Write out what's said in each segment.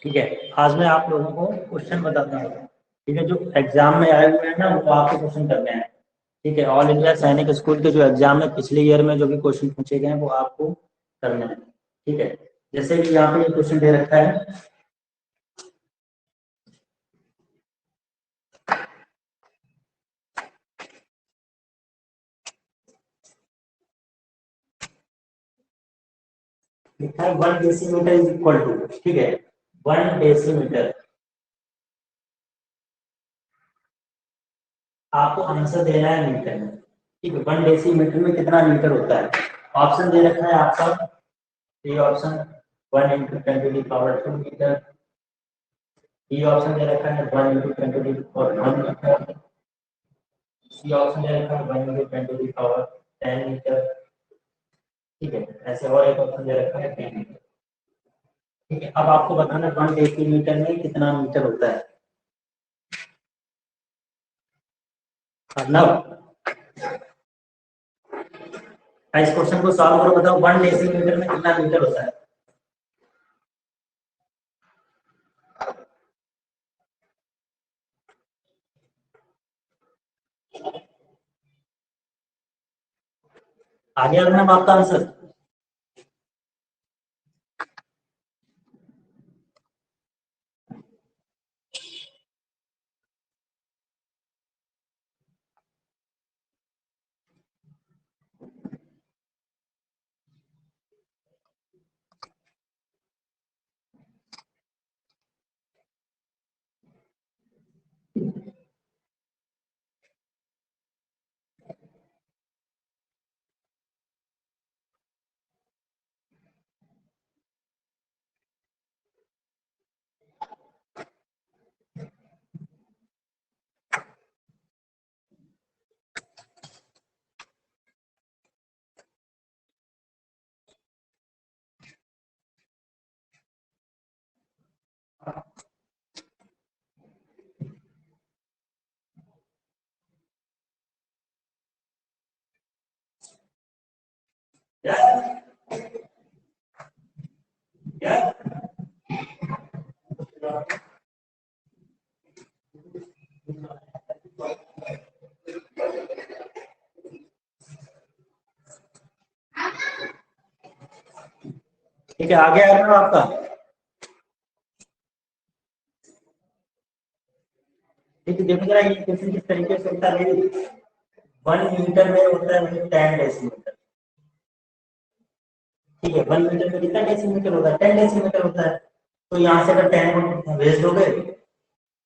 ठीक है, आज मैं आप लोगों को क्वेश्चन बताता हूँ। ठीक है, जो एग्जाम में आए हुए हैं ना वो आपको क्वेश्चन करने हैं। ठीक है, ऑल इंडिया सैनिक स्कूल के जो एग्जाम में पिछले ईयर में जो भी क्वेश्चन पूछे गए हैं वो आपको करने हैं। ठीक है, जैसे कि यहाँ पे ये क्वेश्चन दे रखा है। लिखा है 1 डेसीमीटर इज इक्वल टू, ठीक है, 1 डेसीमीटर। आपको आंसर देना है मीटर में। ठीक है, 1 डेसीमीटर में कितना मीटर होता है। ऑप्शन दे रखा है आपका, ये ऑप्शन 1 × 10⁻²मीटर। ये ऑप्शन दे रखा है 1 × 10⁻1 मीटर। सी ऑप्शन दे रखा है 1 × 10⁻10 मीटर। ठीक है, ऐसे और एक ऑप्शन दे रखा है 10 मीटर। ठीक है, अब आपको बताना 1 डेसीमीटर में कितना मीटर होता है। अर्नब, इस क्वेश्चन को सॉल्व करो, बताओ 1 डेसीमीटर में कितना मीटर होता है। आगे अर्नब आपका आंसर। ठीक है, आगे अर्नब आपका। ठीक है, देखो जरा ये क्वेश्चन किस तरीके से होता है। 1 मीटर में होता है 10 डेसीमीटर। ठीक है, 1 मीटर में कितना डेसीमीटर होता है, 10 डेसीमीटर होता है। तो यहाँ से अगर 10 भेज दोगे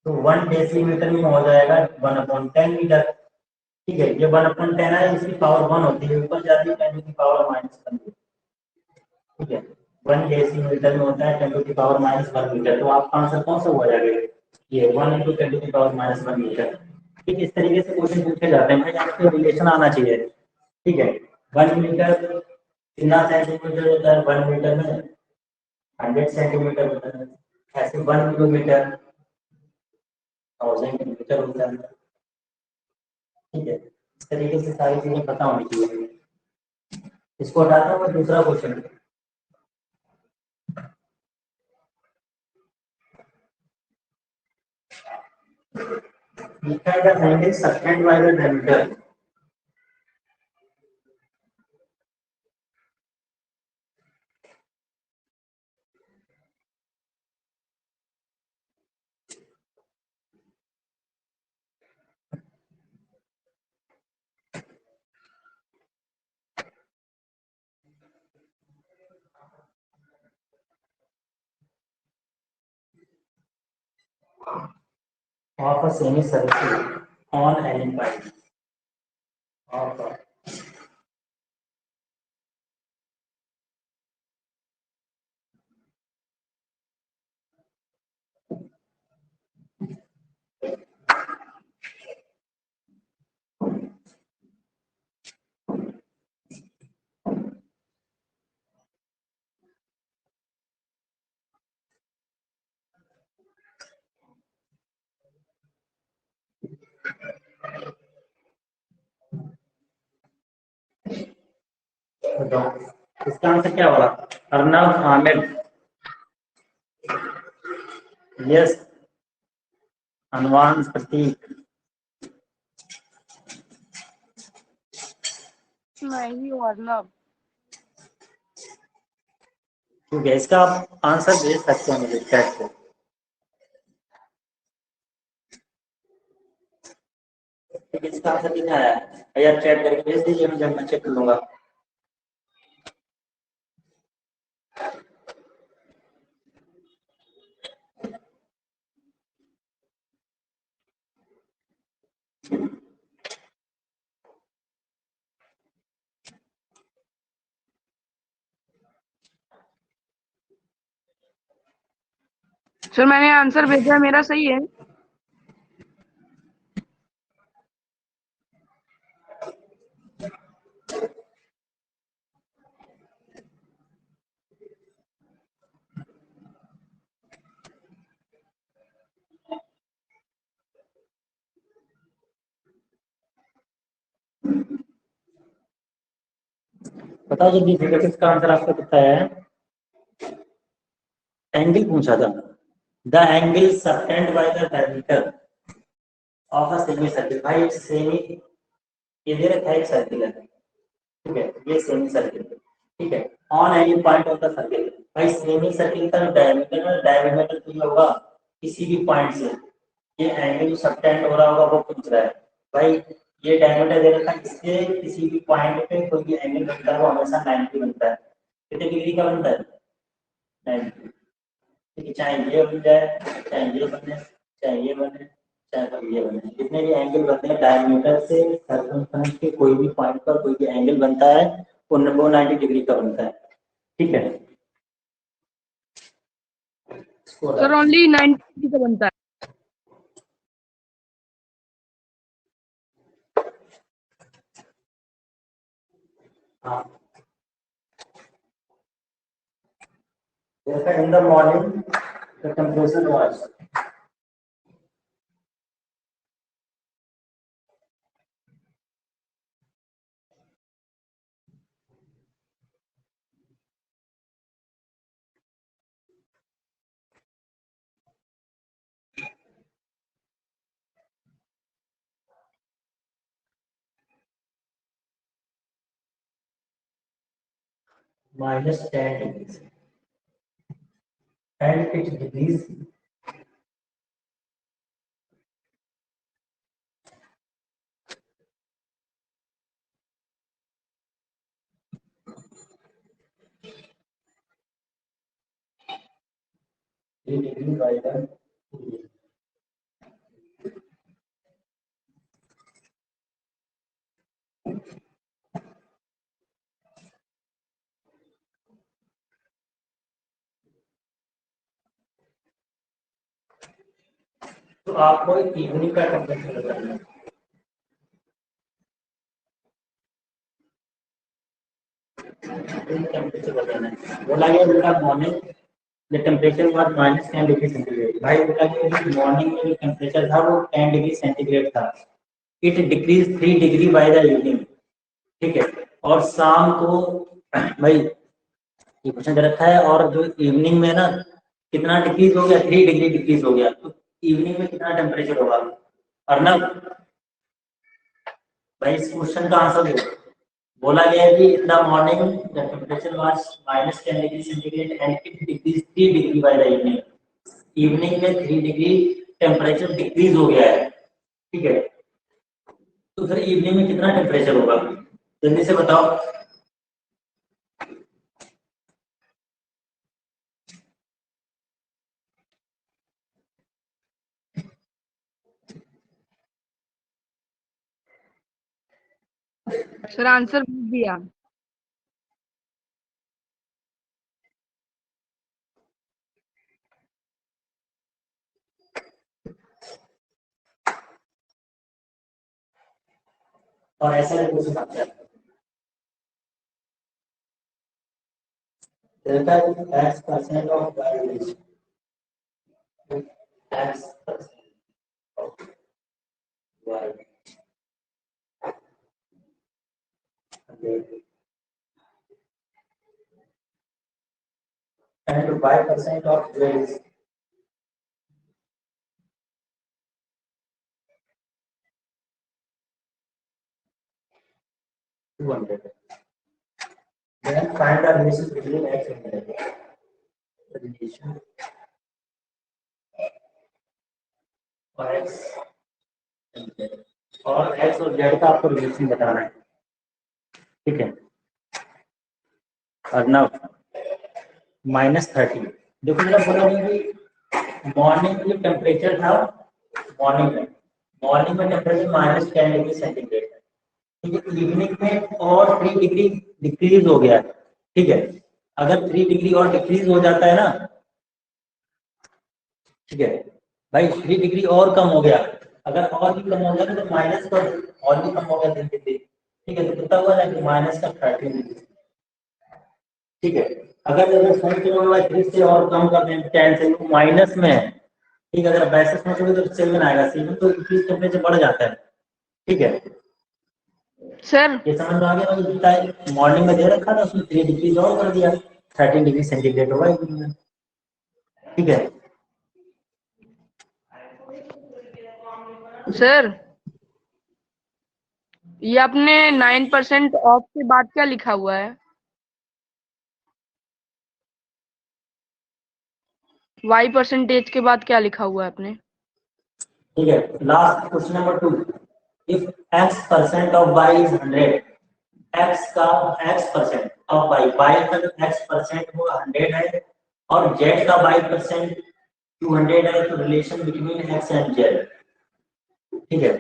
तो 1 डेसीमीटर में हो जाएगा 1/10 मीटर। ठीक है, ये 1/10 है, इसकी पावर 1 होती है, ऊपर जाती है 10⁻⁻1। ठीक है, 1 डेसीमीटर में होता है 10⁻⁻1 मीटर। तो आपका आंसर कौन सा हुआ जाएगा, ये 1 × 10⁻⁻1 मीटर। ठीक, इस तरीके से क्वेश्चन पूछे जाते हैं भाई, यहाँ पे रिलेशन आना चाहिए। ठीक है, 1 मीटर कितना सेंटीमीटर होता है, 1 मीटर में 100 सेंटीमीटर होता है। ऐसे 1 किलोमीटर 1000 किलोमीटर होता है। ठीक है, इस तरीके से सारी चीजें पता होनी चाहिए। इसको हटाता हूँ मैं, दूसरा क्वेश्चन। लिखा है the sustained by the diameter. of a semicircle on Allen pipe of a इसका आंसर क्या होगा, अर्नब आमिर। यस अनुवांश प्रतीक। नहीं अर्नब। ठीक है, इसका आप आंसर भेज सकते हैं मुझे चैट पे। ठीक है, इसका आंसर कितना आया है यार, चैट करके भेज दीजिए, मैं चेक कर लूंगा। सर मैंने आंसर भेजा, मेरा सही है। बताओ जल्दी से, इसका आंसर आपको कितना है? एंगल पूछा था। The angle subtend by the diameter of a semi circle. भाई सेमी, ये दे रखा है एक सर्किल है, ठीक है, ये सेमी सर्किल, ठीक है, on any point of the circle. भाई सेमी सर्किल का डायमीटर, डायमीटर तो होगा किसी भी पॉइंट से, ये एंगल सबटेंड हो रहा होगा वो पूछ रहा है। भाई ये डायमीटर दे रखा है, इससे किसी भी पॉइंट पे कोई भी एंगल बनता है वो हमेशा 90 बनता है। कितने डिग्री का बनता है? 90। ठीक है, चाहे ये बन जाए, चाहे ये बने, चाहे ये बने, चाहे फिर ये बने, जितने भी एंगल बनते हैं डायमीटर से सर्कमफ्रेंस के कोई भी पॉइंट पर कोई भी एंगल बनता है वो 90 डिग्री का बनता है। ठीक है, सर ओनली 90 का बनता है। हाँ, जैसा in the morning the temperature was -10 degrees and it decreased degree by the तो आपको इवनिंग का टेम्परेचर बताना है। टेम्परेचर बताना है, बोला गया बेटा morning the temperature was -10 degree centigrade. भाई बोला गया मॉर्निंग में जो टेम्परेचर था वो 10 डिग्री सेंटीग्रेड था। It decrease 3 degree by the evening, ठीक है, और शाम को भाई ये क्वेश्चन दे रखा है, और जो इवनिंग में ना कितना डिक्रीज हो गया, 3 डिग्री डिक्रीज हो गया, तो इवनिंग में कितना टेम्परेचर होगा? अर्नब भाई इस क्वेश्चन का आंसर दो। बोला गया है कि in the morning the temperature was -10 degree centigrade and it decrease 3 degree by the evening. Evening में 3 डिग्री टेम्परेचर डिक्रीज हो गया है, ठीक है, तो फिर इवनिंग में कितना टेम्परेचर होगा? जल्दी से बताओ। सर आंसर भेज दिया। और ऐसा नहीं पूछ सकता delta is x% of y is x% of y and y% of z is 200 then find the relation between x and y relation और x और x और z का आपको रिलेशन बताना है, ठीक है। अर्नव -30 देखो मेरा बोला कि मॉर्निंग में टेम्परेचर था, मॉर्निंग में टेम्परेचर -10 डिग्री सेंटीग्रेड है, ठीक है। इवनिंग में और 3 डिग्री डिक्रीज हो गया, ठीक है। अगर 3 डिग्री और डिक्रीज हो जाता है ना, ठीक है भाई, 3 डिग्री और कम हो गया, अगर और भी कम हो गया तो माइनस का और भी कम हो गया 3 डिग्री, ठीक है। तो कितना हुआ ना कि -13 डिग्री, ठीक है। अगर सन के 3 से और कम कर दें 10 से, तो माइनस में है, ठीक है। अगर वैसे सोचोगे तो 7 आएगा, 7 तो इंक्रीज टेम्परेचर बढ़ जाता है, ठीक है। सर ये समझ में आ गया। जितना मॉर्निंग में दे रखा था उसमें 3 डिग्री और कर दिया, 13 डिग्री सेंटीग्रेड होगा इवनिंग में, ठीक है। सर ये आपने 9% ऑफ के बाद क्या लिखा हुआ है? y परसेंटेज के बाद क्या लिखा हुआ है आपने? ठीक है, last question number 2, if x% of y is 100, x का x% ऑफ y, y का जो x% वो 100 है और z का y% 200 है, तो relation between x and z, ठीक है।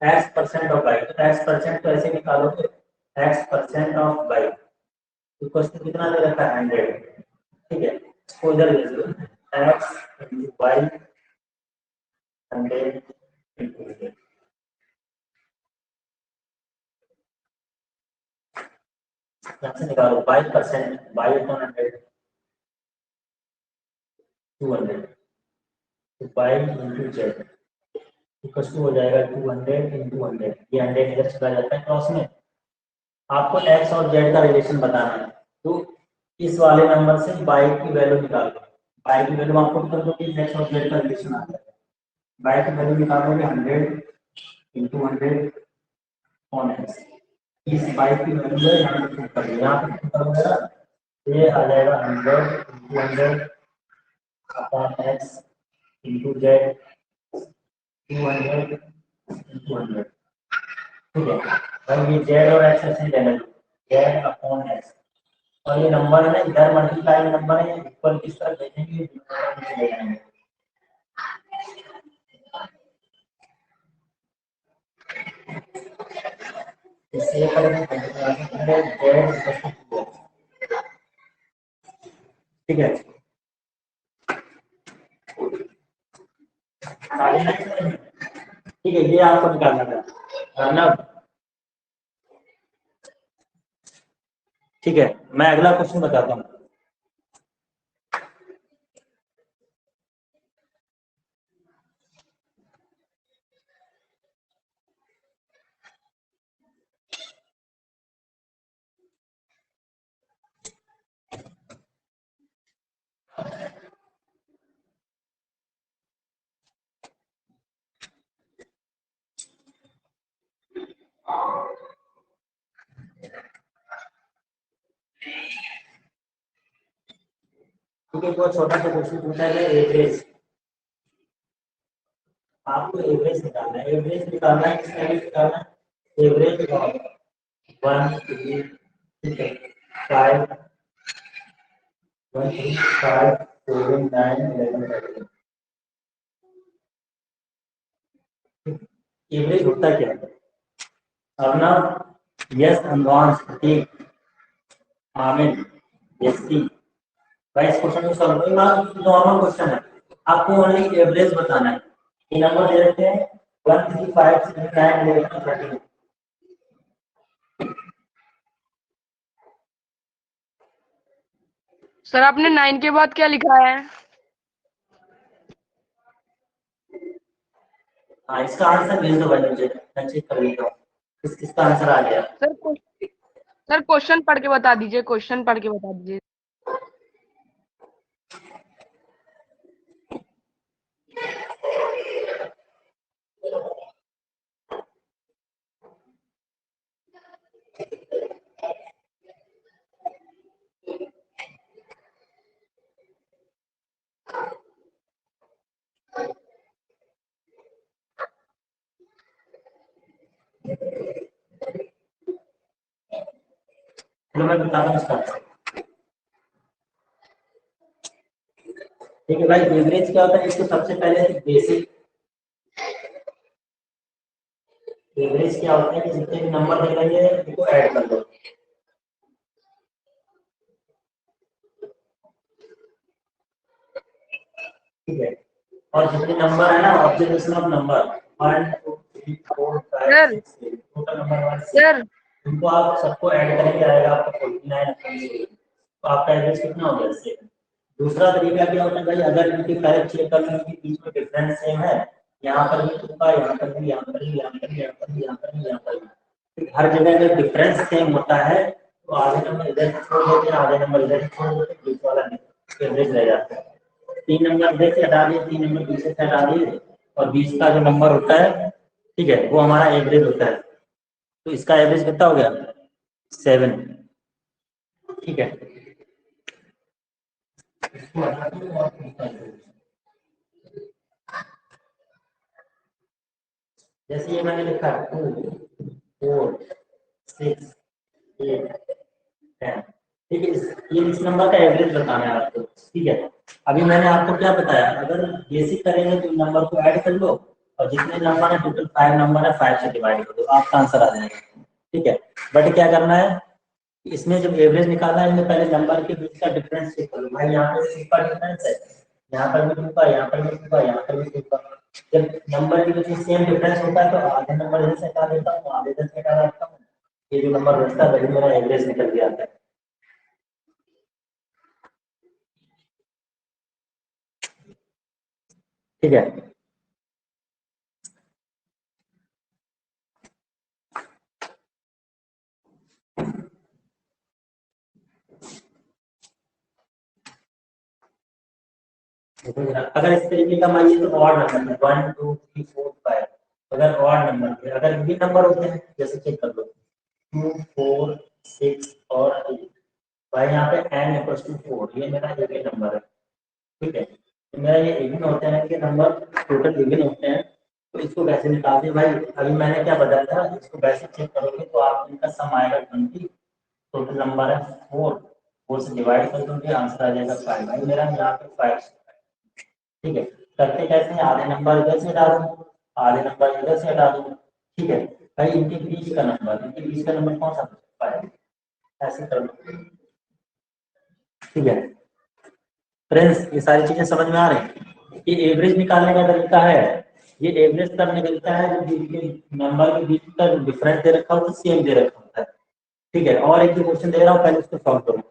x% ऑफ y, तो x% तो ऐसे निकालोगे, x% ऑफ y, तो क्वेश्चन कितना दे रखा है 100, ठीक है। इसको इधर ले लो, x into y 100 into z, यहाँ से निकालो y% y upon 100 200, तो y into z equal to हो जाएगा 200 into 100, ये 100 इधर चला जाता है क्रॉस में। आपको x और z का रिलेशन बताना है, तो इस वाले नंबर से y की वैल्यू निकालो, y की वैल्यू आपको पता होगी कि x और z का रिलेशन आता है, y की वैल्यू निकालोगे 100 into 100 on x, इस y की वैल्यू है यहाँ पे पुट कर दिया, यहाँ पे पुट करोगे ना, ये आ जाएगा 100 into 100 upon x into z 200 into 100, ठीक है। और ये z और x ऐसे लेना, z अपॉन x, और ये नंबर है ना इधर मल्टीप्लाई नंबर है, इक्वल किस तरह भेजेंगे, ले जाएंगे। इससे करेंगे ठीक है। ठीक है, ये आपको निकालना था अर्नब, ठीक है। मैं अगला क्वेश्चन बताता हूँ। ठीक है, कोई छोटा सा क्वेश्चन पूछा है एवरेज, आपको एवरेज निकालना है, एवरेज निकालना है, किस तरह निकालना है, एवरेज ऑफ 1 3 ठीक है 5 1 3 5 7 9 11 एवरेज होता क्या है। अब ना यस अनुवांश ठीक आमिर यस सी, भाई इस क्वेश्चन को सॉल्व करो, नॉर्मल क्वेश्चन है, आपको ओनली एवरेज बताना है। ये नंबर दे रखे हैं 1 3 5 7 9 11 13, सर आपने 9 के बाद क्या लिखा है? हाँ इसका आंसर भेज दो भाई मुझे, मैं चेक कर लेता हूँ किसका आंसर आ गया। सर क्वेश्चन पढ़ के बता दीजिए, क्वेश्चन पढ़ के बता दीजिए। चलो मैं बताता हूँ इसका। ठीक है भाई, एवरेज क्या होता है, इसको सबसे पहले बेसिक एवरेज क्या होता है कि जितने भी नंबर दे रहे हैं उनको ऐड कर दो। ठीक है, और जितने नंबर है ना, observation of number 1 2 3 4 5 sir 6 total number 1 से सर इनको आप सबको ऐड करेंगे, आएगा आपको 49 तो आपका एवरेज कितना हो गया इससे। दूसरा तरीका क्या होता है भाई, अगर इनकी करेक्ट चेक कर लेंगे कि बीच में डिफरेंस सेम है, यहाँ पर भी तुक्का, यहाँ पर भी, यहाँ पर भी, यहाँ पर भी, यहाँ पर भी, यहाँ पर भी, यहाँ पर भी, तो हर जगह अगर डिफरेंस सेम होता है तो आधे नंबर इधर से छोड़ देते हैं, आधे नंबर इधर से छोड़ देते हैं, बीच वाला एवरेज रह जाता है। 3 नंबर इधर से हटा दिए, 3 नंबर पीछे से हटा दिए, और बीच का जो नंबर होता है, ठीक है, वो हमारा एवरेज होता है। तो इसका एवरेज कितना हो गया, 7। ठीक है, जैसे ये मैंने लिखा 2 4 6 8 10, ठीक है, ये इस नंबर का एवरेज बताना है आपको। ठीक है, अभी मैंने आपको क्या बताया, अगर बेसिक करेंगे तो नंबर को ऐड कर लो, और जितने नंबर है टोटल 5 नंबर है, 5 से डिवाइड कर दो, आपका आंसर आ जाएगा। ठीक है, बट क्या करना है, इसमें जब एवरेज निकालना है, पहले नंबर के बीच का डिफरेंस चेक करो। भाई यहाँ पे 6 का डिफरेंस है, यहाँ पर भी 2 का, यहाँ पर भी 2 का, यहाँ पर भी 2 का। जब नंबर के बीच में सेम डिफरेंस होता है तो आधे नंबर इधर से हटा देता हूँ, आधे इधर से हटा देता हूँ, ये जो नंबर बचता है वही मेरा एवरेज निकल के आता है। ठीक है, अगर इस तरीके का मानिए तो ऑड नंबर 1 2 3 4 5, अगर ऑड नंबर थे, अगर इवन नंबर होते हैं जैसे चेक कर लो 2 4 6 और 8, भाई यहाँ पे n इक्वल्स टू 4, ये मेरा इवन नंबर है। ठीक है, तो मेरा ये इवन होते हैं कि नंबर टोटल इवन होते हैं, तो इसको कैसे निकालते हैं भाई, अभी मैंने क्या बताया था, इसको वैसे चेक करोगे तो आप इनका सम आएगा 20, टोटल नंबर है 4, 4 से डिवाइड कर दोगे, आंसर आ जाएगा 5। भाई मेरा यहाँ पे 5। ठीक है, करते कैसे हैं, आधे नंबर इधर से हटा दूं, आधे नंबर इधर से हटा दूं। ठीक है भाई, इनके बीच का नंबर कौन सा बचा है, ऐसे कर लो। ठीक है फ्रेंड्स, ये सारी चीजें समझ में आ रही हैं। ये एवरेज निकालने का तरीका है, ये एवरेज तब निकलता है जब बीच के नंबर के बीच का डिफरेंस दे रखा हो तो सेम दे रखा होता है। ठीक है, और एक जो क्वेश्चन दे रहा हूँ पहले उसको सॉल्व करो।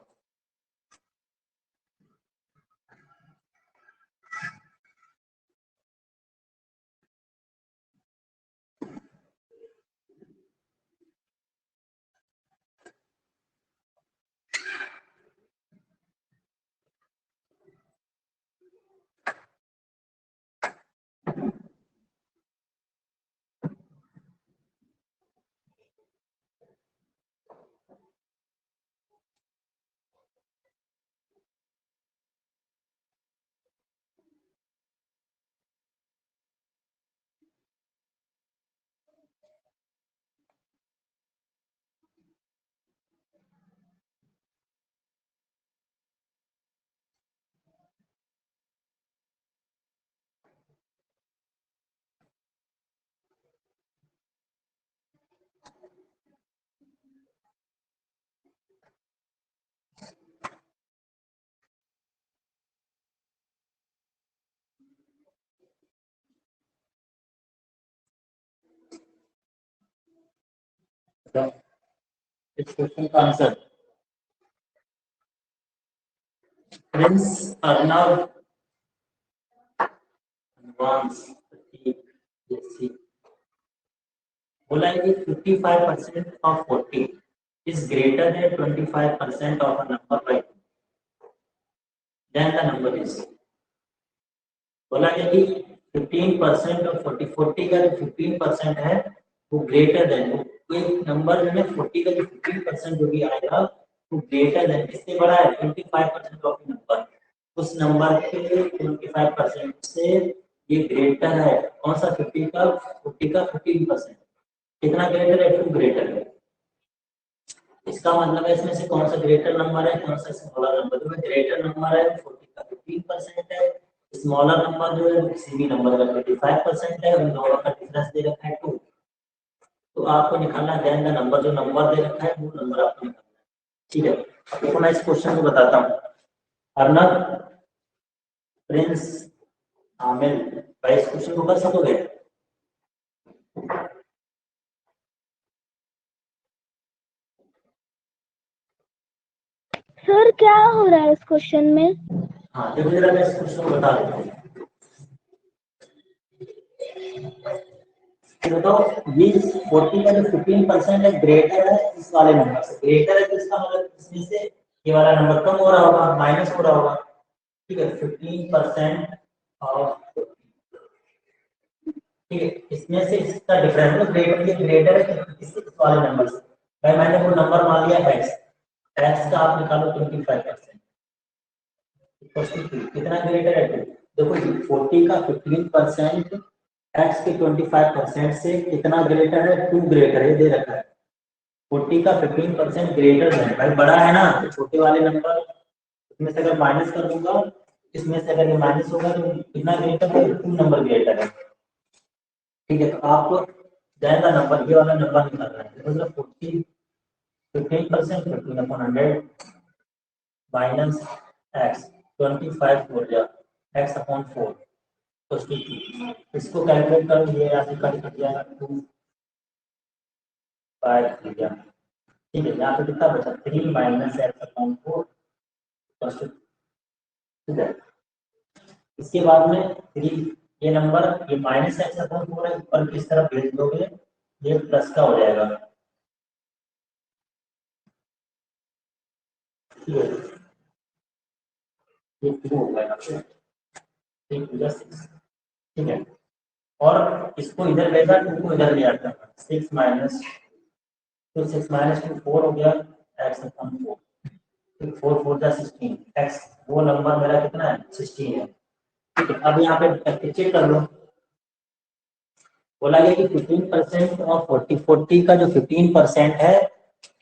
इस क्वेश्चन का आंसर, प्रिंस अर्नव एडवांस बोला है कि 55% of 40 is greater than 25% of a number by 2, then the number is, बोला है कि 15% ऑफ 40, 40 का जो 15% है वो ग्रेटर देन, कोई नंबर जो है 40 का जो 15% जो भी आएगा वो ग्रेटर देन, किससे बड़ा है, 25% ऑफ नंबर, उस नंबर के 25% से ये ग्रेटर है, कौन सा 50 का 15%, कितना ग्रेटर है, 2 ग्रेटर है। इसका मतलब है इसमें से कौन सा ग्रेटर नंबर है, कौन सा स्मॉलर नंबर। जो ग्रेटर नंबर है 40 का 15% है, स्मॉलर नंबर जो है किसी भी नंबर का 25% है, उन दोनों का डिफरेंस दे रखा है 2। तो आपको निकालना है देन द नंबर, जो नंबर दे रखा है वो नंबर आपको निकालना है। ठीक है, अब देखो मैं इस क्वेश्चन को बताता हूँ। अर्नब, प्रिंस, आमिर, भाई इस क्वेश्चन को कर सकोगे? सर क्या हो रहा है इस क्वेश्चन में? हाँ देखो जरा मैं इस क्वेश्चन को बता देता हूँ। तो बताओ ये 40 का जो 15% है ग्रेटर है इस वाले नंबर से। ग्रेटर है तो इसका मतलब इसमें से ये वाला नंबर कम हो रहा होगा, माइनस हो रहा होगा। ठीक है, 15% ऑफ, ठीक है, इसमें से इसका डिफरेंस तो ग्रेटर, ये ग्रेटर है इस वाले नंबर से। भाई मैंने वो नंबर मान लिया x, x का आप निकालो 25%, कितना ग्रेटर है 2। देखो 40 का 15% x के 25% से कितना ग्रेटर है, 2 ग्रेटर है, दे रखा है। 40 का 15% ग्रेटर है, भाई बड़ा है ना, तो छोटे वाले नंबर इसमें से अगर माइनस कर दूंगा, इसमें से अगर ये माइनस होगा तो कितना ग्रेटर है, 2 नंबर ग्रेटर है। ठीक है, तो आपको ज्यादा नंबर, ये वाला नंबर निकालना है। मतलब 40 15% 15/100 माइनस एक्स, 25 हो गया, x/4 प्लस 2। इसको कैलकुलेट कर, ये राशि कट जाएगा 2/5 हो गया। ठीक है, यहाँ पे कितना बचा, 3 माइनस x/4 प्लस 2। ठीक है, इसके बाद में 3, ये नंबर ये माइनस x/4 है, ऊपर किस तरफ भेज दोगे, ये प्लस का हो जाएगा। ठीक है, ये 2 हो गया, 3 ठीक है, और इसको इधर भेजा, 2 को इधर ले आता है, 6 माइनस, तो 6 माइनस 2 4 हो गया, x/4, 4 4 जा 16, x वो नंबर मेरा कितना है, 16 है। ठीक है, अब यहाँ पे चेक कर लो, बोला गया कि 15% और 40 का जो 15% है,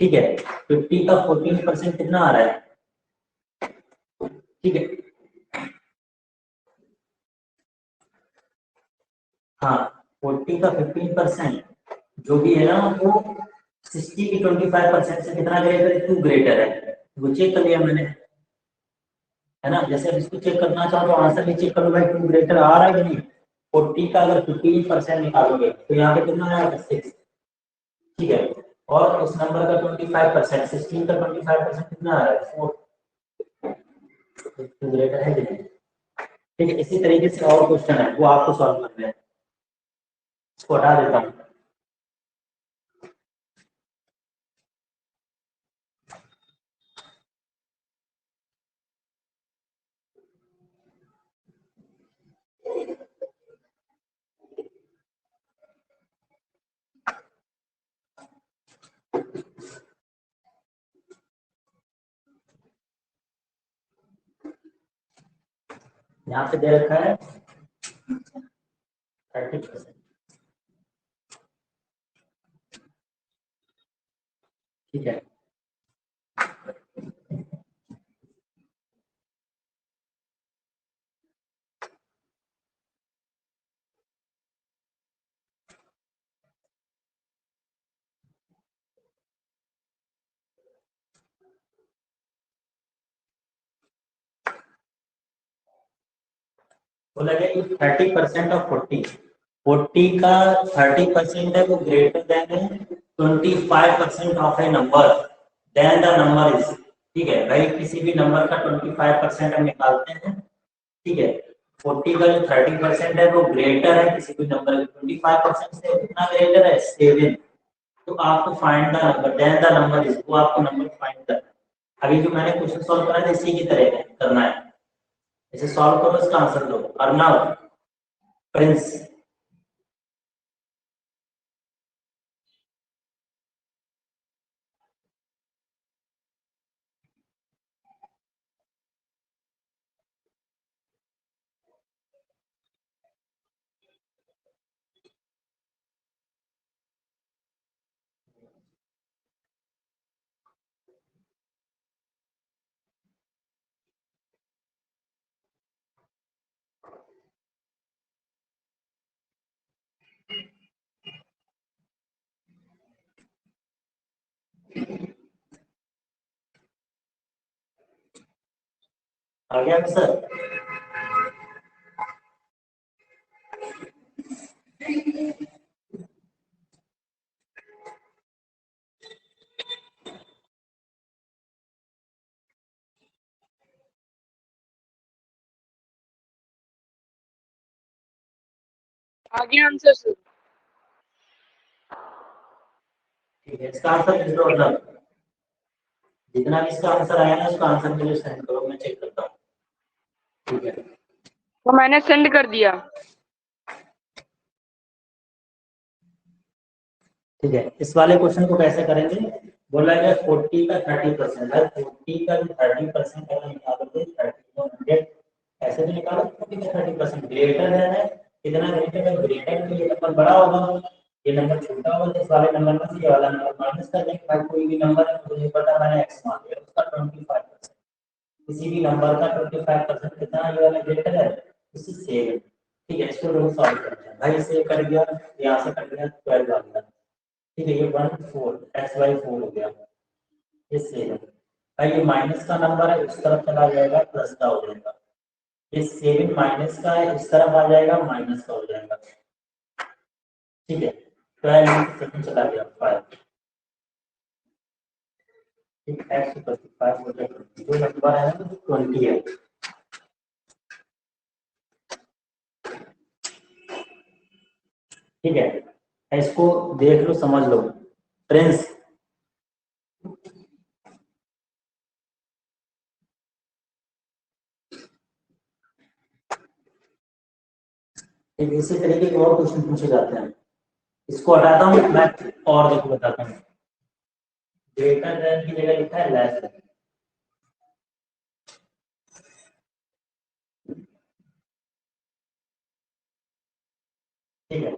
ठीक है, 50 का 14% कितना आ रहा है। ठीक है, हाँ 40 का 15% जो भी है ना वो 60 की 25% से कितना ग्रेटर है, 2 ग्रेटर है। वो चेक कर लिया मैंने, है ना। जैसे अब इसको चेक करना चाहो तो आंसर भी चेक कर लो, भाई 2 ग्रेटर आ रहा है कि नहीं। 40 का अगर 15% निकालोगे तो यहाँ पे कितना आएगा, 6। ठीक है, और उस नंबर का 25%, 16 का 25% कितना आ रहा है, 4। टू ग्रेटर है कि नहीं। ठीक है, इसी तरीके से और क्वेश्चन है वो आपको सॉल्व करना है। इसको हटा देता हूँ। यहाँ पे दे रखा है 30%। ठीक है, बोला गया कि 30% ऑफ 40 का 30% है वो ग्रेटर देन है 25% of a number, then the number is. ठीक है भाई, किसी भी नंबर का 25% हम निकालते हैं। ठीक है, 40 का जो 30% है वो ग्रेटर है किसी भी नंबर के 25% से, कितना ग्रेटर है, 7। तो आपको find the number, then the number is, वो आपको नंबर फाइंड करना है। अभी जो मैंने क्वेश्चन सॉल्व करा है इसी की तरह करना है। इसे सॉल्व करो, इसका आंसर दो। अर्नव, प्रिंस, आ गया आंसर? आ गया आंसर सर। ठीक है, इसका आंसर लिख दो, मतलब जितना भी इसका आंसर आया ना उसका आंसर मुझे सेंड करो, मैं चेक करता हूँ। ठीक है, तो मैंने सेंड कर दिया। ठीक है, इस वाले क्वेश्चन को कैसे करेंगे? बोला गया 40 का 30% है, 40 का 30% अगर निकालोगे 30 को 100 ऐसे भी निकालो। 40 का 30% ग्रेटर है, कितना ग्रेटर है? ग्रेटर में ये नंबर बड़ा होगा, ये नंबर छोटा होगा, तो इस वाले नंबर में से ये वाला नंबर माइनस कर देंगे। भाई कोई भी नंबर है मुझे पता, मैंने x मान लिया, उसका 25%, किसी भी नंबर का 25% कितना ये वाला ग्रेटर है, उससे सेव। ठीक है, इसको लोग सॉल्व करते हैं। भाई इसे कर दिया, यहाँ से कर दिया, 12 आ गया। ठीक है, ये 1 4 x/4 हो गया, ये सेव है। भाई ये माइनस का नंबर है, उस तरफ चला जाएगा, प्लस का हो जाएगा। ये 7 माइनस का है, इस तरफ आ जाएगा, माइनस का हो जाएगा। ठीक है, 12 सेकंड चला गया 5। ठीक है, x + 5 हो जाएगा, जो नंबर है ना 20 है। ठीक है, इसको देख लो, समझ लो। प्रिंस, एक इसी तरीके के और क्वेश्चन पूछे जाते हैं। इसको हटाता हूँ मैं, और देखो बताता हूँ। ग्रेटर देन की जगह लिखा है लेस देन। ठीक है,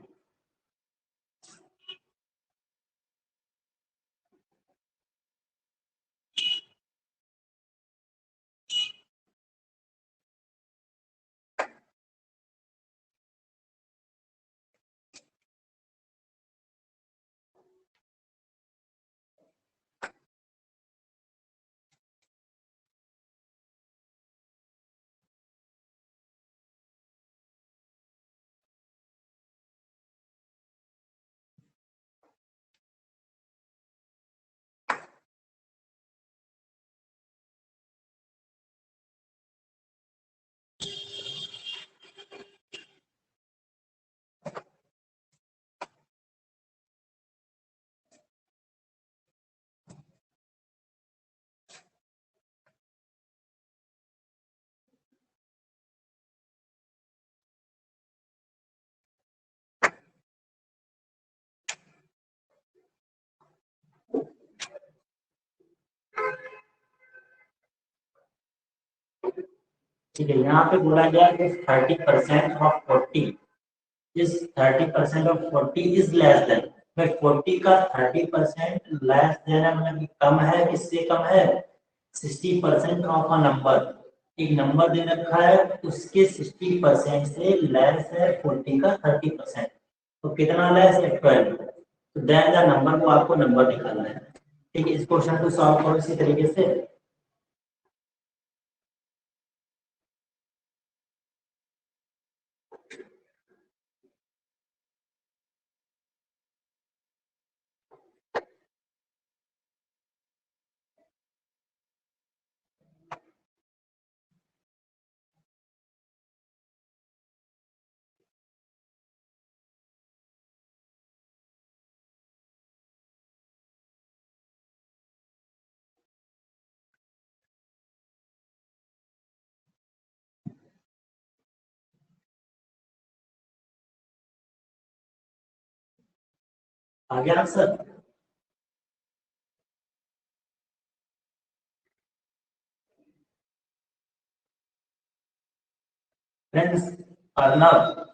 ठीक है, यहाँ पे बोला गया कि 30% of 40 is 30% of 40 is less than. भाई 40 का 30% लेस देन है, मतलब कि कम है, किससे कम है? 60% ऑफ अ नंबर। एक नंबर दे रखा है, उसके 60% से लेस है 40 का 30%। तो कितना लेस है? 12। तो देन द नंबर को आपको नंबर निकालना है। ठीक है, इस क्वेश्चन को सॉल्व करो इसी तरीके से। आ गया आंसर? फ्रेंड्स, अर्नब,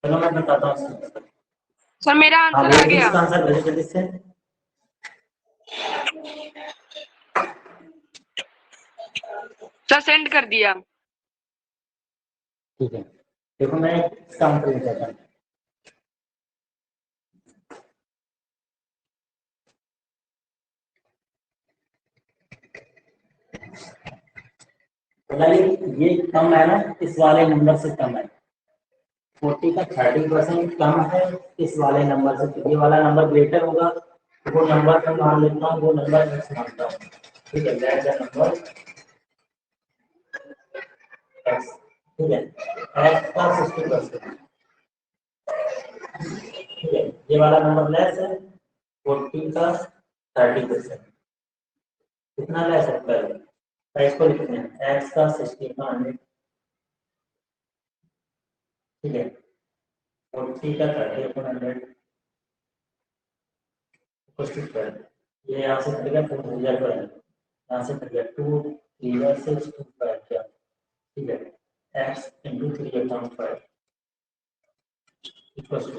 चलो मैं बताता हूँ। सर मेरा हाँ, आंसर आ भेज दो गया। इसका आंसर, भेजो जल्दी से। सर सेंड कर दिया। ठीक है, देखो मैं इसका आंसर बताता हूँ। बोला ये कम है ना, इस वाले नंबर से कम है, 40 का 30% कम है इस वाले नंबर से, तो ये वाला नंबर ग्रेटर होगा, वो नंबर मैं मान लेता हूँ, वो नंबर मैं मानता हूँ, ठीक है, दैट द नंबर x, ठीक है, x का 60%, ठीक है, ये वाला नंबर लेस है, 40 का 30%, कितना ले सकता है, x को लिखते हैं, x का 60 का 100, ठीक है, 40 का 30/100 ये यहाँ से कटेगा 4,000 पर, यहाँ से कटेगा 2 3 6 2 5 क्या, ठीक है, x इंटू 3/5 इक्वल्स टू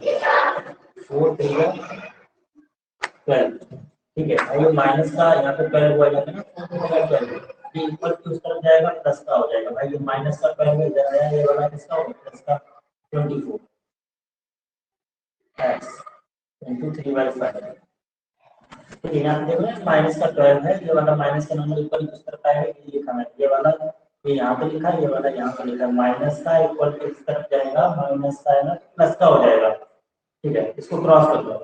4 3 12, ठीक है, और ये माइनस का यहाँ पे 12 हुआ जाएगा ना, 12 ये इक्वल टू उस तरफ जाएगा, प्लस का हो जाएगा भाई, ये माइनस का 12 इधर आया, ये वाला किसका होगा, प्लस का 24 x इंटू 3/5, तो यहाँ पे देखो ना माइनस का 12 है, ये वाला माइनस का नंबर इक्वल किस तरफ आएगा, ये लिखा है, ये वाला ये यहाँ पे लिखा है, ये वाला यहाँ पे लिखा है, माइनस का इक्वल किस तरफ जाएगा, माइनस का है ना, प्लस का हो जाएगा, ठीक है, इसको क्रॉस कर दो,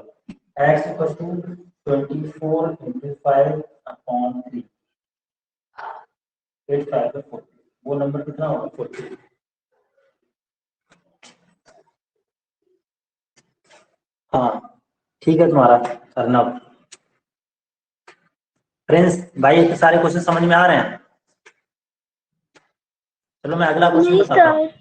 x इक्वल टू 24 into 5/3, 8/5 वो नंबर कितना होगा, 40, हाँ ठीक है तुम्हारा करना। फ्रेंड्स भाई ये सारे क्वेश्चन समझ में आ रहे हैं, चलो मैं अगला क्वेश्चन नहीं बताता हूँ। सर।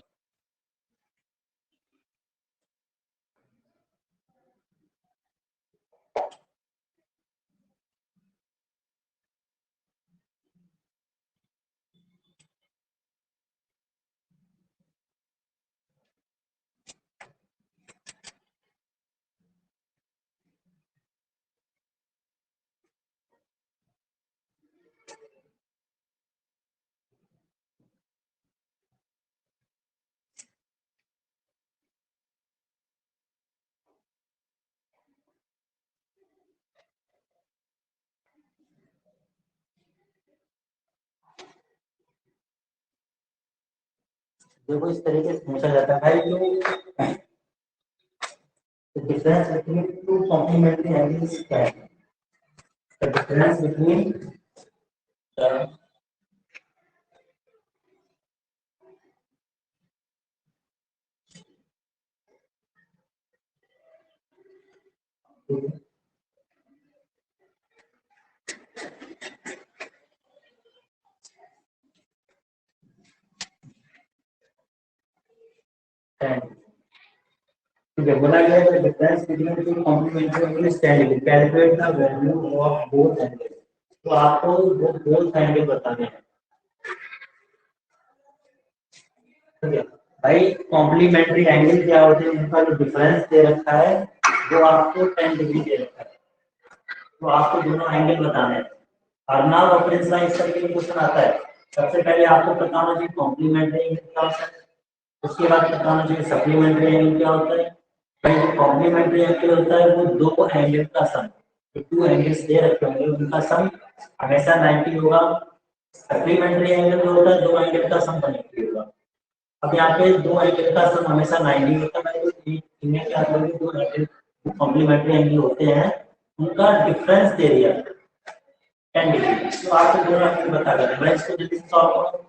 देखो इस तरीके से पूछा जाता है भाई, जो difference between two complementary angles क्या है, द डिफरेंस बिटवीन ठीक है, बोला गया है difference between two complementary angles calculate calculate the value of both angles, तो आपको वो बोथ एंगल बताने हैं, ठीक है भाई, कॉम्प्लीमेंट्री एंगल क्या होते हैं, उनका जो डिफरेंस दे रखा है वो आपको 10 डिग्री दे रखा है, तो आपको दोनों एंगल बताने हैं, अर्नव रेफरेंस लाइन इस तरीके का क्वेश्चन आता है, सबसे पहले आपको पता होना चाहिए कॉम्प्लीमेंट्री एंगल क्या होता है, उसके बाद पता होना चाहिए सप्लीमेंट्री एंगल क्या होता है, भाई जो कॉम्प्लीमेंट्री एंगल होता है वो दो एंगल का सम, जो टू एंगल्स दे रखे होंगे उनका सम हमेशा 90 होगा, सप्लीमेंट्री एंगल जो होता है दो एंगल का सम 180 होगा, अब यहाँ पे दो एंगल का सम हमेशा 90 होता है, तो इनमें क्या करोगे, दो एंगल कॉम्प्लीमेंट्री एंगल होते हैं उनका डिफरेंस दे दिया 10 डिग्री, तो आपको दोनों एंगल बता देना, मैं इसको जल्दी सॉल्व करूँ,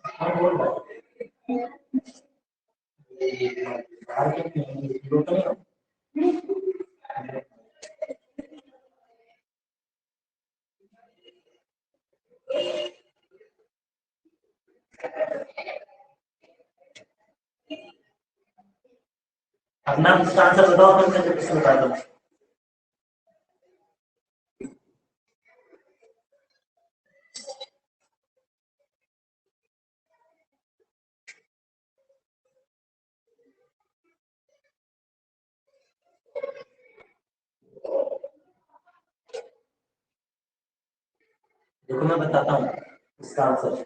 हाँ बोल रहा हूँ, जीरो तो नहीं हो? अपना इसका आंसर बताओ, फिर मैं जल्दी से बता दूँ। देखो मैं बताता हूँ इसका आंसर।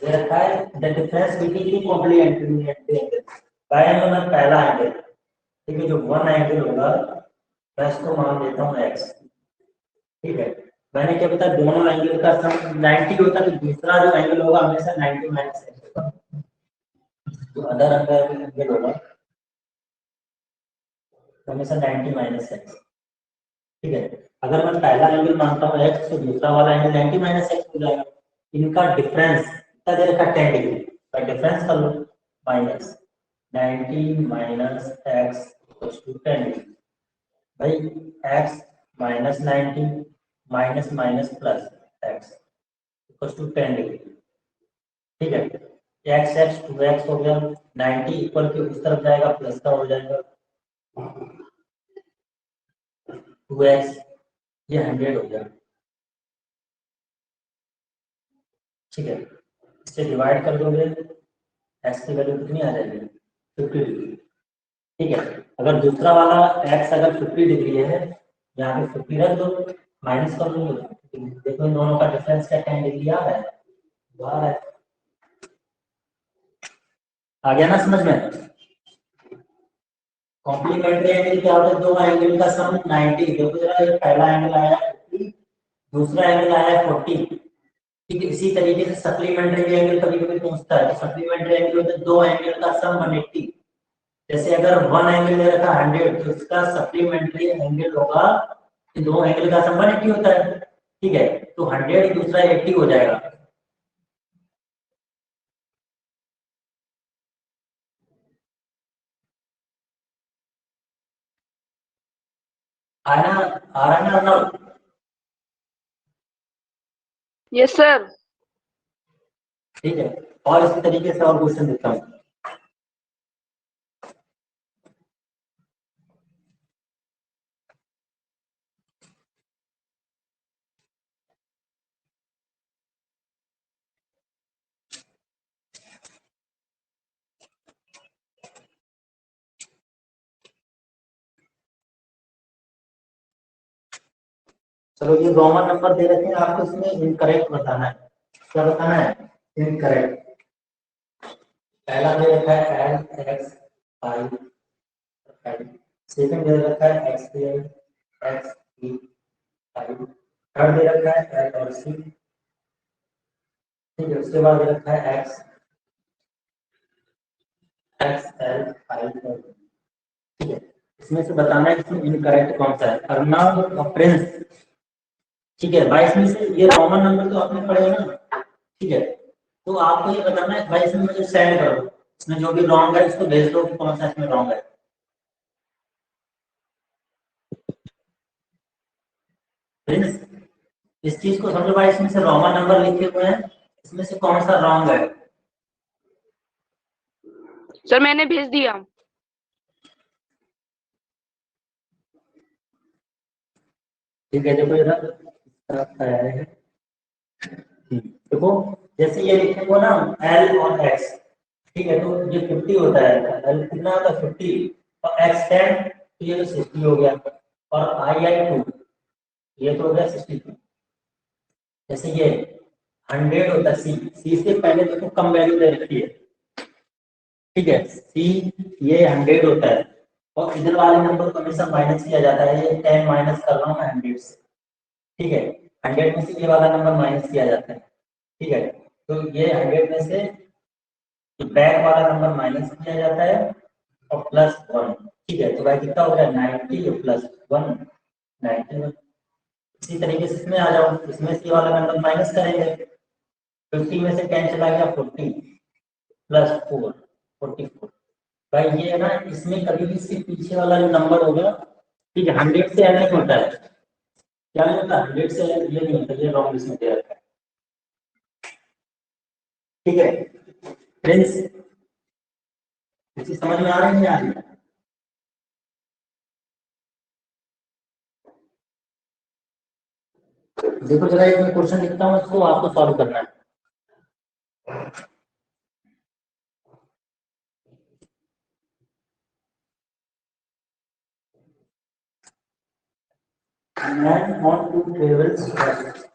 ये रखा है the difference between two complementary angle. Triangle में पहला एंगल, ठीक है, जो वन एंगल होगा मैं इसको मान लेता हूँ एक्स, ठीक है। मैंने क्या बताया, दोनों एंगल का सम 90 होता है, तो दूसरा जो एंगल होगा हमेशा 90 माइनस एक्स होगा, जो अदर एंगल होगा तो हमेशा 90 माइनस एक्स, ठीक है। अगर मैं पहला एंगल मानता हूँ एक्स तो दूसरा वाला एंगल 90 माइनस एक्स हो जाएगा। इनका डिफरेंस कितना दे रखा है, 10 डिग्री का डिफरेंस कर लो, minus 90 minus X equals to 10 degree. भाई X minus 90 minus minus plus X equals to 10 degree, ठीक है। एक्स एक्स 2x हो गया, 90 इक्वल के उस तरफ जाएगा प्लस का हो जाएगा 2x, ये 100 हो गया, ठीक है। इससे डिवाइड कर दोगे, एक्स की वैल्यू कितनी आ जाएगी, 50 डिग्री, ठीक है। अगर दूसरा वाला एक्स अगर 50 डिग्री है, यहाँ पे 50 रख दो, माइनस कर दो, देखो इन दोनों का डिफरेंस क्या 10 डिग्री आ रहा है, आ रहा है। आ गया ना समझ में। कॉम्प्लीमेंट्री एंगल क्या होता है, दो एंगल का सम 90। देखो जरा, ये पहला एंगल आया 50, दूसरा एंगल आया 40, ठीक है। इसी तरीके से सप्लीमेंट्री एंगल कभी कभी पूछता है, तो सप्लीमेंट्री एंगल होता है दो एंगल का सम 180। जैसे अगर वन एंगल दे रखा 100 तो इसका सप्लीमेंट्री एंगल होगा, दो एंगल का सम 180 होता है, ठीक है। तो 100 दूसरा 80 हो जाएगा। आना आ रहा है ना अर्नब? Yes sir. ठीक है, और इसी तरीके से और क्वेश्चन देता हूँ। चलो, ये रोमन नंबर दे रखे हैं आपको, इसमें इनकरेक्ट बताना है। क्या बताना है, इनकरेक्ट। पहला दे रखा है एल एक्स आई, सेकंड दे रखा है एक्स पी एक्स ई आई, थर्ड दे रखा है एल और सी, ठीक है। उसके बाद दे रखा है एक्स एक्स एल आई, ठीक है। इसमें से बताना है इसमें इनकरेक्ट कौन सा है, अर्नब और प्रिंस, ठीक है। 22 में से ये रोमन नंबर तो आपने पढ़े ना, ठीक है। तो आपको ये बताना है 22 में मुझे सेंड करो, इसमें जो भी रॉन्ग है इसको भेज दो कि कौन सा इसमें रॉन्ग है। प्रिंस, इस चीज को समझो भाई, इसमें से रोमन नंबर लिखे हुए हैं, इसमें से कौन सा रॉन्ग है। सर मैंने भेज दिया। ठीक है, देखो इधर है, देखो जैसे ये लिखे हुआ ना एल और एक्स, ठीक है। तो ये 50 होता है, एल कितना होता है 50 और एक्स 10, तो ये तो 60 हो गया। और आई आई 2, ये तो हो गया 62। जैसे ये 100 होता है, सी सी से पहले देखो कम वैल्यू दे रखी है, ठीक है। सी ये 100 होता है, और इधर वाले नंबर को हमेशा माइनस किया जाता है, ये 10 माइनस कर रहा हूँ मैं 100 से, ठीक है। 100 में से ये वाला नंबर माइनस किया जाता है, ठीक है। तो ये 100 में से बैक वाला नंबर माइनस किया जाता है और प्लस 1, ठीक है। तो भाई कितना हो गया 90 प्लस 1, 91। इसी तरीके से इसमें आ जाओ, इसमें से वाला नंबर माइनस करेंगे, 50 में से 10 चला गया 40 प्लस 4, 44। भाई ये है ना, इसमें कभी भी इसके पीछे वाला जो नंबर होगा, ठीक है, 100 से अलग होता है, क्या नहीं होता 100 से अलग, ये नहीं होता, ये रॉन्ग इसमें दे रखा है, ठीक है। फ्रेंड्स, समझ में आ रही है नहीं आ रही है? देखो जरा, एक मैं क्वेश्चन लिखता हूँ, इसको आपको सॉल्व करना है। man want to travel fast.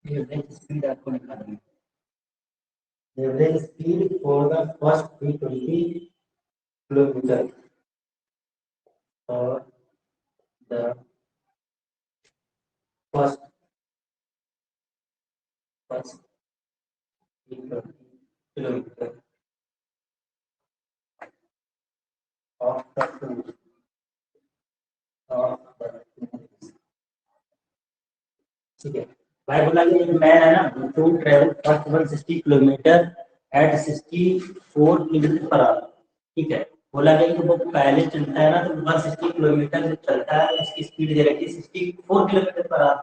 Average speed आपको निकालनी है. Average speed for the first 320 kilometre for the first 320 kilometre of the tour of the tour. ठीक है भाई बोला कि मैन है ना to travel first 160 kilometre at 64 kilometre per hour. ठीक है बोला गया कि वो पहले चलता है ना तो 160 किलोमीटर जब चलता है उसकी स्पीड दे रखी है 64 किलोमीटर पर आवर.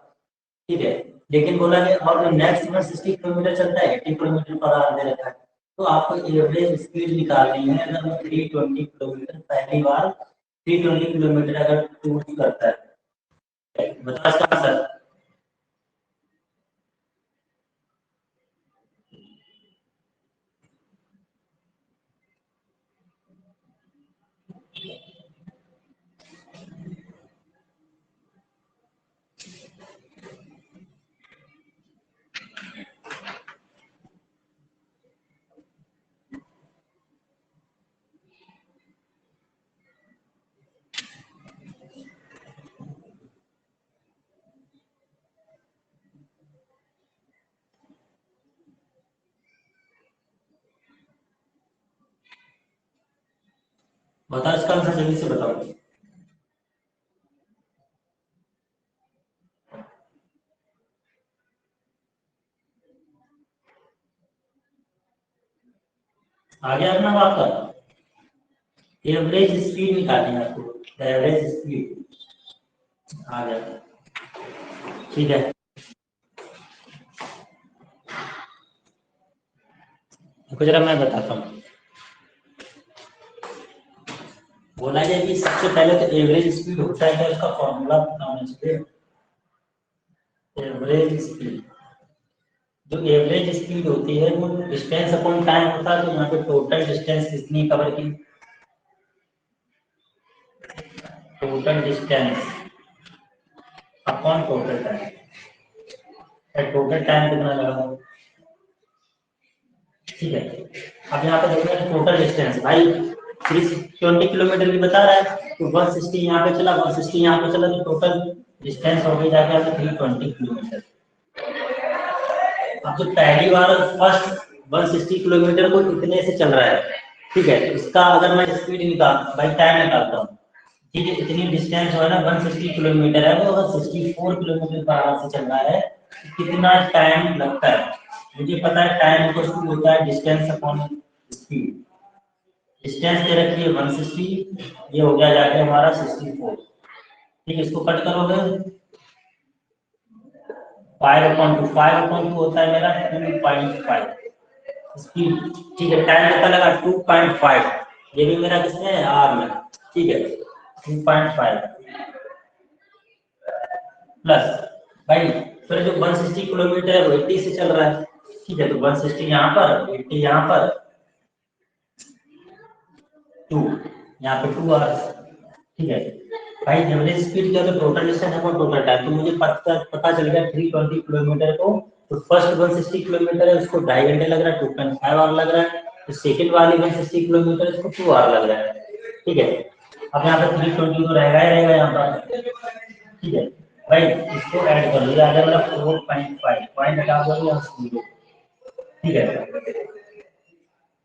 ठीक है लेकिन बोला गया और जो नेक्स्ट 160 किलोमीटर चलता है 80 किलोमीटर पर आवर दे रखा है. तो आपको एवरेज स्पीड निकालनी है अगर वो 320 किलोमीटर पहली बार 320 किलोमीटर अगर टूर करता है. बता इसका आंसर. बताओ इसका आंसर जल्दी से बताओ. आ गया अपना बात का. एवरेज स्पीड निकालनी है आपको. एवरेज स्पीड आ गया. ठीक है देखो जरा मैं बताता हूँ. बोला जाए कि सबसे पहले तो एवरेज स्पीड होता है तो उसका फॉर्मूला पता होना चाहिए. एवरेज स्पीड जो एवरेज स्पीड होती है वो डिस्टेंस अपॉन टाइम होता है. तो यहाँ पे टोटल डिस्टेंस कितनी कवर की. Total distance upon total time. Total time कितना लगा. ठीक है अब यहाँ पे देखो टोटल डिस्टेंस भाई 320 किलोमीटर की बता रहा है तो 160 यहाँ पे चला 160 यहाँ पे चला तो टोटल डिस्टेंस हो गई जाके 320 किलोमीटर. अब तो पहली बार फर्स्ट 160 किलोमीटर को इतने से चल रहा है. ठीक है तो इसका अगर मैं स्पीड निकाल भाई टाइम निकालता हूँ. ठीक है इतनी डिस्टेंस जो है ना 160 किलोमीटर है वो अगर 64 किलोमीटर पर आवर से चल रहा है तो कितना टाइम लगता है. मुझे पता है टाइम इक्वल टू होता है डिस्टेंस अपॉन स्पीड. डिस्टेंस दे रखी है 160 ये हो गया जाके हमारा 64. ठीक है इसको कट करोगे 5/2 होता है मेरा 2.5 स्पीड. ठीक है टाइम कितना लगा 2.5. ये भी मेरा किसमें है आर में. ठीक है 2.5 प्लस भाई फिर जो 160 किलोमीटर है वो 80 से चल रहा है. ठीक है तो 160 यहाँ पर 80 यहाँ पर 2 यहाँ पे 2 आर. ठीक है भाई एवरेज स्पीड क्या तो total distance upon total time. तो मुझे पता चल गया 320 किलोमीटर को तो फर्स्ट 160 किलोमीटर है उसको 2.5 घंटे लग रहा है, 2.5 आवर लग रहा है। तो सेकंड वाली 160 किलोमीटर इसको 2 आवर लग रहा है। ठीक है, अब यहाँ पे 320 तो रहेगा ही रहेगा यहाँ पर। ठीक है भाई, इसको ऐड कर लो, आ जाएगा 4.5, पॉइंट हटा दो यहाँ से 0। ठीक है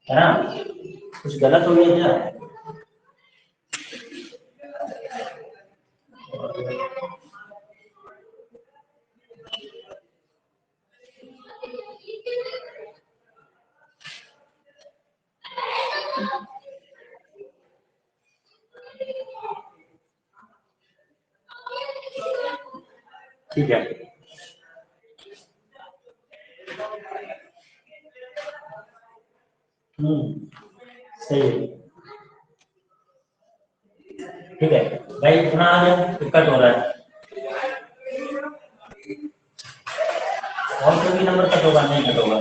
ना, कुछ गलत हो गया क्या? ठीक है, सही है। ठीक है भाई, इतना आ गया, कट हो रहा है और कोई भी नंबर कट होगा? नहीं कट होगा।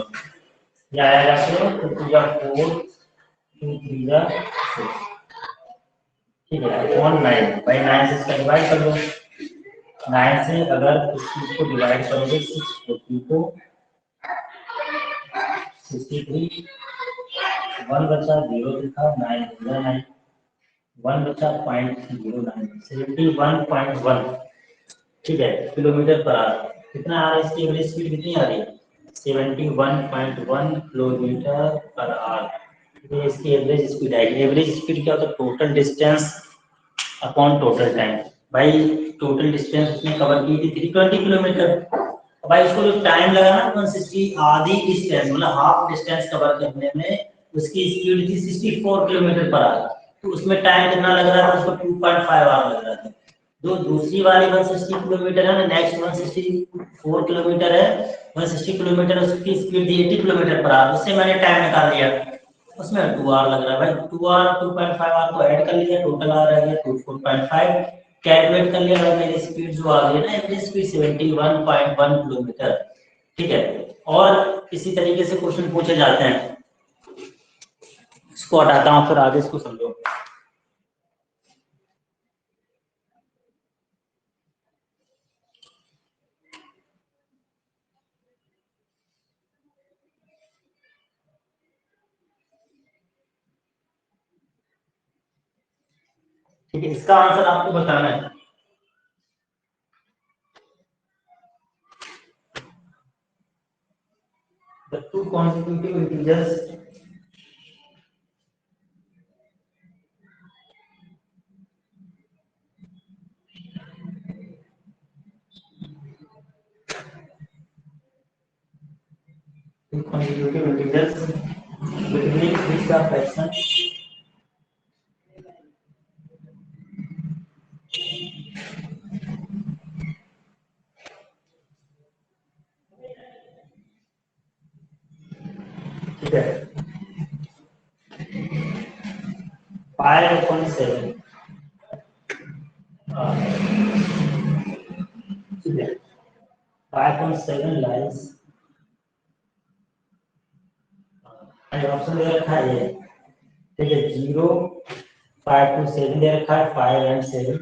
ये आएगा 2 2 जा 4 2 3 जा 6। ठीक है, 9 भाई 9 से इसका डिवाइड कर दो। 9 से अगर इस चीज को डिवाइड करोगे 6 को 63, 1 बचा 0 लिखा, 9 हो 9, 1 बचा 0.09, 71.1। ठीक है, किलोमीटर पर आवर। कितना आ रहा है इसकी एवरेज स्पीड, कितनी आ रही है? 71.1 किलोमीटर पर आवर। ये इसकी एवरेज स्पीड आएगी। एवरेज स्पीड क्या होता है? Total distance upon total time. भाई टोटल डिस्टेंस उसने कवर की थी 320 किलोमीटर। भाई उसको जो टाइम लगा ना 160, आधी डिस्टेंस मतलब हाफ डिस्टेंस कवर करने में उसकी स्पीड थी 64 किलोमीटर पर आवर। तो उसमें टाइम कितना लग रहा था उसको? 2.5 आवर लग रहा था। जो दूसरी वाली 160 किलोमीटर है ना, नेक्स्ट 164 किलोमीटर है, 160 किलोमीटर उसकी स्पीड थी 80 किलोमीटर पर आवर। उससे मैंने टाइम निकाल लिया, उसमें 2 आवर लग रहा है। भाई 2 आवर 2.5 आवर को ऐड कर लिया, टोटल आवर आ गया 4.5। कैलकुलेट कर लिया भाई, मेरी स्पीड जो आ गई ना एवरेज स्पीड 71.1 किलोमीटर। ठीक है, और इसी तरीके से क्वेश्चन पूछे जाते हैं। इसको हटाता हूँ, फिर आगे इसको समझो। ठीक है, इसका आंसर आपको बताना है। The two consecutive integers between which the fraction ठीक है 5/7 ठीक है 5.7 लाइन्स ऑप्शन दे रखा है ये। ठीक है 0 5 to 7 दे रखा है, 5 and 7।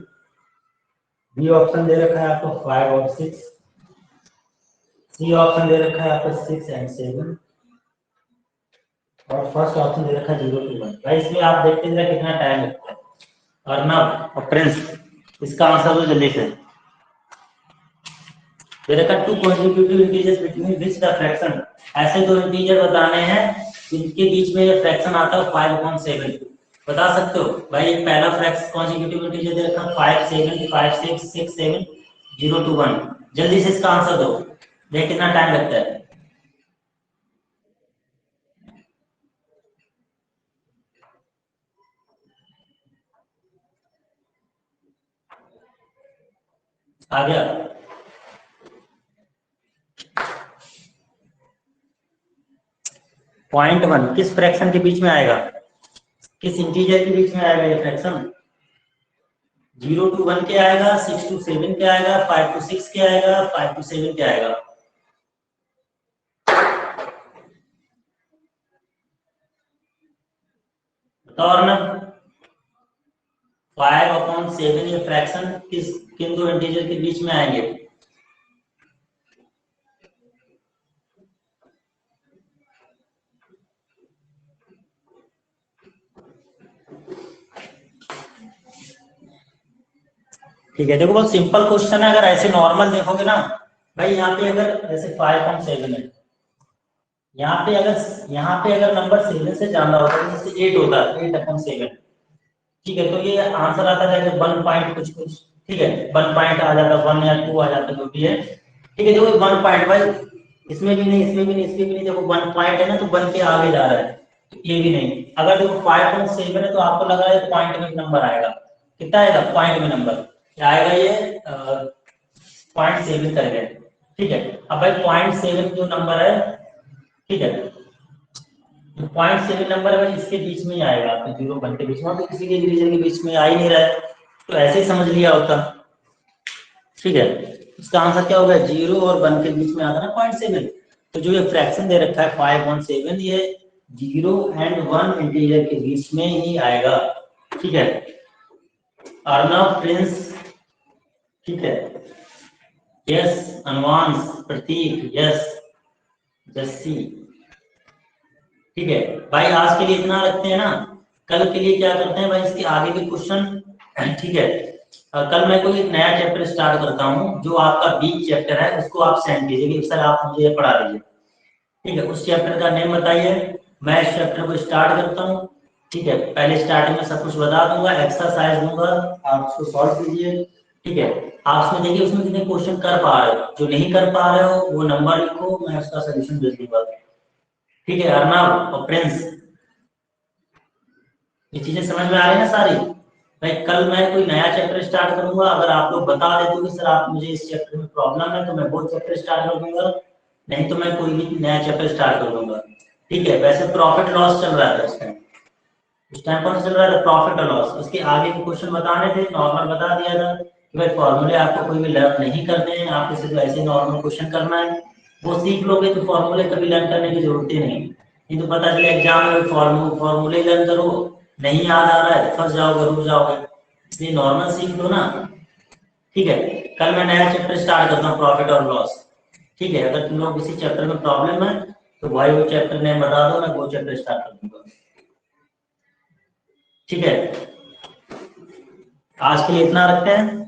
बी ऑप्शन दे रखा है आपको 5 और 6। सी ऑप्शन दे रखा है आपको 6 and 7 और फर्स्ट ऑप्शन दे रखा है 0 to 1। भाई इसमें आप देखते हैं कितना टाइम लगता है। अर्नब और प्रिंस, इसका आंसर दो जल्दी से। दे रखा two consecutive integers between which the fraction, ऐसे दो इंटीजर बताने हैं जिनके बीच में फ्रैक्शन आता है 5/7। बता सकते हो भाई? एक पहला फ्रैक्शन कॉन्जिक्यूटिव इंटीजर दे रखा 5 7 5 6 6 7 0 to 1। जल्दी से इसका आंसर दो, देख कितना टाइम लगता है। आ गया? पॉइंट 1 किस फ्रैक्शन के बीच में आएगा? किस इंटीजर के बीच में आएगा ये फ्रैक्शन? 0 to 1 के आएगा, 6 to 7 के आएगा, 5 to 6 के आएगा, 5 to 7 के आएगा। बताओ ना, 5/7 ये फ्रैक्शन किन दो इंटीजर के बीच में आएंगे? ठीक है, देखो बहुत सिंपल क्वेश्चन है। अगर ऐसे नॉर्मल देखोगे ना भाई, यहाँ पे अगर जैसे 5.7 है, यहाँ पे अगर नंबर 7 से ज्यादा होता है, जैसे 8 होता है 8/7, ठीक है, तो ये आंसर आता है 1 पॉइंट कुछ कुछ, ठीक है, 1 पॉइंट आ जाता है, 1 या 2 आ जाता है, जो भी है, ठीक है। देखो 1 पॉइंट भाई, इसमें भी नहीं, इसमें भी नहीं, इसमें भी नहीं, देखो 1 पॉइंट है ना, तो 1 के आगे जा रहा है, तो ये भी नहीं। अगर देखो 5.7 है तो आपको लग रहा है पॉइंट में नंबर आएगा, कितना आएगा पॉइंट में नंबर, क्या आएगा ये 0.7 करेगा, ठीक है। अब भाई 0.7 जो नंबर है, ठीक है, तो 0.7 नंबर है, इसके बीच में ही आएगा, आपके 0 1 के बीच में, तो किसी के डिवीजन के बीच में आ ही नहीं रहा है, तो ऐसे ही समझ लिया होता, ठीक है। इसका आंसर क्या होगा, 0 और 1 के बीच में आता है ना 0.7, तो जो ये फ्रैक्शन दे रखा है 5.7, ये 0 एंड 1 इंटीजर के बीच में ही आएगा, ठीक है। अर्नव प्रिंस, ठीक है, यस, अनुवांश, प्रतीक, यस, जस्सी, ठीक है भाई। आज के लिए इतना रखते हैं ना, कल के लिए क्या करते हैं भाई, इसके आगे के क्वेश्चन, ठीक है। कल मैं कोई एक नया चैप्टर स्टार्ट करता हूँ, जो आपका वीक चैप्टर है उसको आप सेंड कीजिए कि सर आप मुझे ये पढ़ा दीजिए, ठीक है। उस चैप्टर का नेम बताइए, मैं इस चैप्टर को स्टार्ट करता हूँ, ठीक है। पहले स्टार्टिंग में सब कुछ बता दूंगा, एक्सरसाइज दूंगा, आप उसको सॉल्व कीजिए, ठीक है। आप उसमें देखिए उसमें कितने क्वेश्चन कर पा रहे हो, जो नहीं कर पा रहे हो वो नंबर लिखो, मैं उसका सोल्यूशन भेज दूंगा, ठीक है। अर्नव और प्रिंस, ये चीजें समझ में आ रही है ना सारी भाई। कल मैं कोई नया चैप्टर स्टार्ट करूंगा, अगर आप लोग बता देते हो कि सर आप मुझे इस चैप्टर में प्रॉब्लम है, तो मैं वो चैप्टर स्टार्ट कर दूंगा, नहीं तो मैं कोई भी नया चैप्टर स्टार्ट कर दूंगा, ठीक है। वैसे प्रॉफिट लॉस चल रहा था उस टाइम कौन सा चल रहा था, प्रॉफिट और लॉस। उसके आगे के क्वेश्चन बताने थे, नॉर्मल बता दिया था कि भाई फॉर्मूले आपको कोई भी लर्न नहीं करने हैं, आपको सिर्फ ऐसे नॉर्मल क्वेश्चन करना है, वो सीख लोगे तो फॉर्मूले कभी लर्न करने की जरूरत ही नहीं। नहीं तो पता चले एग्जाम में फॉर्मूले लर्न करो, नहीं याद आ रहा है, फंस जाओगे, रुक जाओगे, इसलिए नॉर्मल सीख लो ना, ठीक है। कल मैं नया चैप्टर स्टार्ट करता हूँ, प्रॉफिट और लॉस, ठीक है। अगर तुम लोग किसी चैप्टर में प्रॉब्लम है तो भाई वो चैप्टर नेम बता दो, मैं वो चैप्टर स्टार्ट कर दूंगा, ठीक है। आज के लिए इतना रखते हैं।